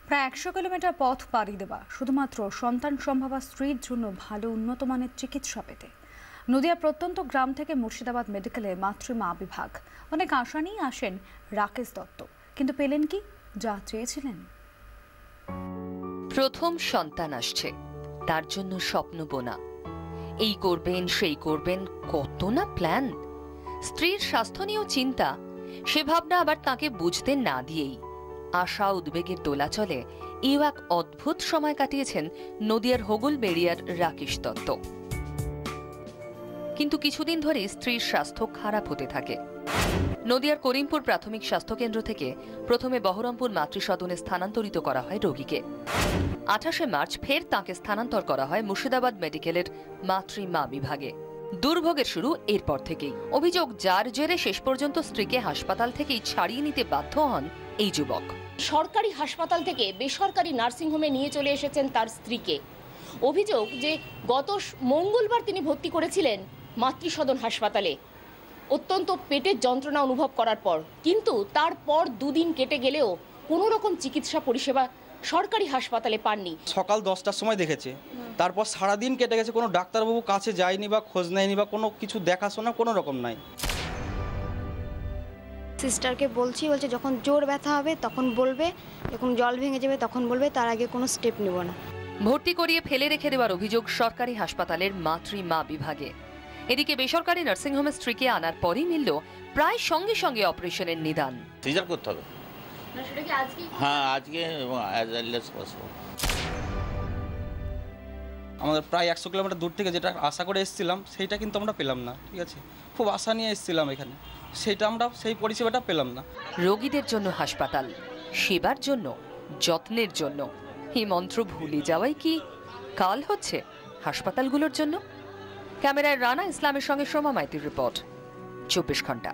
প্রায় ১০০ কিলোমিটার পথ পাড়ি দেওয়া শুধুমাত্র সন্তান সম্ভবা স্ত্রীর জন্য ভালো উন্নত মানের চিকিৎসা পেতে নদিয়ার প্রত্যন্ত গ্রাম থেকে মুর্শিদাবাদ মেডিকেলে মাতৃমা বিভাগ অনেক আশা নিয়ে আসেন রাকেশ দত্ত, কিন্তু পেলেন কি যা চেয়েছিলেন? প্রথম সন্তান আসছে, তার জন্য স্বপ্ন বোনা, এই করবেন সেই করবেন, কত না প্ল্যান। স্ত্রীর স্বাস্থ্য নিয়েও চিন্তা, সে ভাবনা আবার তাকে বুঝতে না দিয়েই আশা উদ্বেগের দোলাচলে এও এক অদ্ভুত সময় কাটিয়েছেন নদিয়ার হোগলবেড়িয়ার রাকেশ দত্ত। কিন্তু কিছুদিন ধরে স্ত্রীর স্বাস্থ্য খারাপ হতে থাকে। নদিয়ার করিমপুর প্রাথমিক স্বাস্থ্যকেন্দ্র থেকে প্রথমে বহরমপুর মাতৃসদনে স্থানান্তরিত করা হয় রোগীকে। ২৮শে মার্চ ফের তাকে স্থানান্তর করা হয় মুর্শিদাবাদ মেডিকেলের মাতৃমা বিভাগে। দুর্ভোগের শুরু এরপর থেকেই। অভিযোগ, যার জেরে শেষ পর্যন্ত স্ত্রীকে হাসপাতাল থেকেই ছাড়িয়ে নিতে বাধ্য হন এই যুবক। সরকারি হাসপাতাল থেকে বেসরকারি নার্সিংহোমে নিয়ে চলে এসেছেন তার স্ত্রীকে। অভিযোগ যে গত মঙ্গলবার তিনি ভর্তি করেছিলেন মাতৃসদন হাসপাতালে অত্যন্ত পেটের যন্ত্রণা অনুভব করার পর, কিন্তু তারপর দুদিন কেটে গেলেও কোনো রকম চিকিৎসা পরিষেবা সরকারি হাসপাতালে পাননি। সকাল 10টার সময় দেখেছে, তারপর সারাদিন কেটে গেছে, কোনো ডাক্তারবাবু কাছে যায়নি বা খোঁজ নেয়নি বা কোনো কিছু দেখাশোনা কোনো রকম নাই। সিস্টারকে বলছে যখন জোর ব্যথা হবে তখন বলবে, যখন জল ভেঙে যাবে তখন বলবে, তার আগে কোনো স্টেপ নেব না। ভর্তি করিয়ে ফেলে রেখে দেওয়ার অভিযোগ সরকারি হাসপাতালের মাতৃমা বিভাগে। এদিকে বেসরকারি নার্সিংহোমে স্ত্রীকে আনার পরই মিলল প্রায় সঙ্গে সঙ্গে অপারেশনের নিদান। সিজার করতে হবে। হ্যাঁ, আজকে এবং আমাদের প্রায় ১০০ কিলোমিটার দূর থেকে যেটা আশা করে এসেছিলাম সেইটা কিন্তু আমরা পেলাম না। ঠিক আছে, খুব আশা নিয়ে এসেছিলাম এখানে, সেটা আমরা সেই পরিষেবাটা পেলাম না। রোগীদের জন্য হাসপাতাল, সেবার জন্য, যত্নের জন্য, এই মন্ত্র ভুলে যাওয়াই কি কাল হচ্ছে হাসপাতালগুলোর জন্য? ক্যামেরায় রানা ইসলামের সঙ্গে সোমা মাইতির রিপোর্ট, ২৪ ঘন্টা।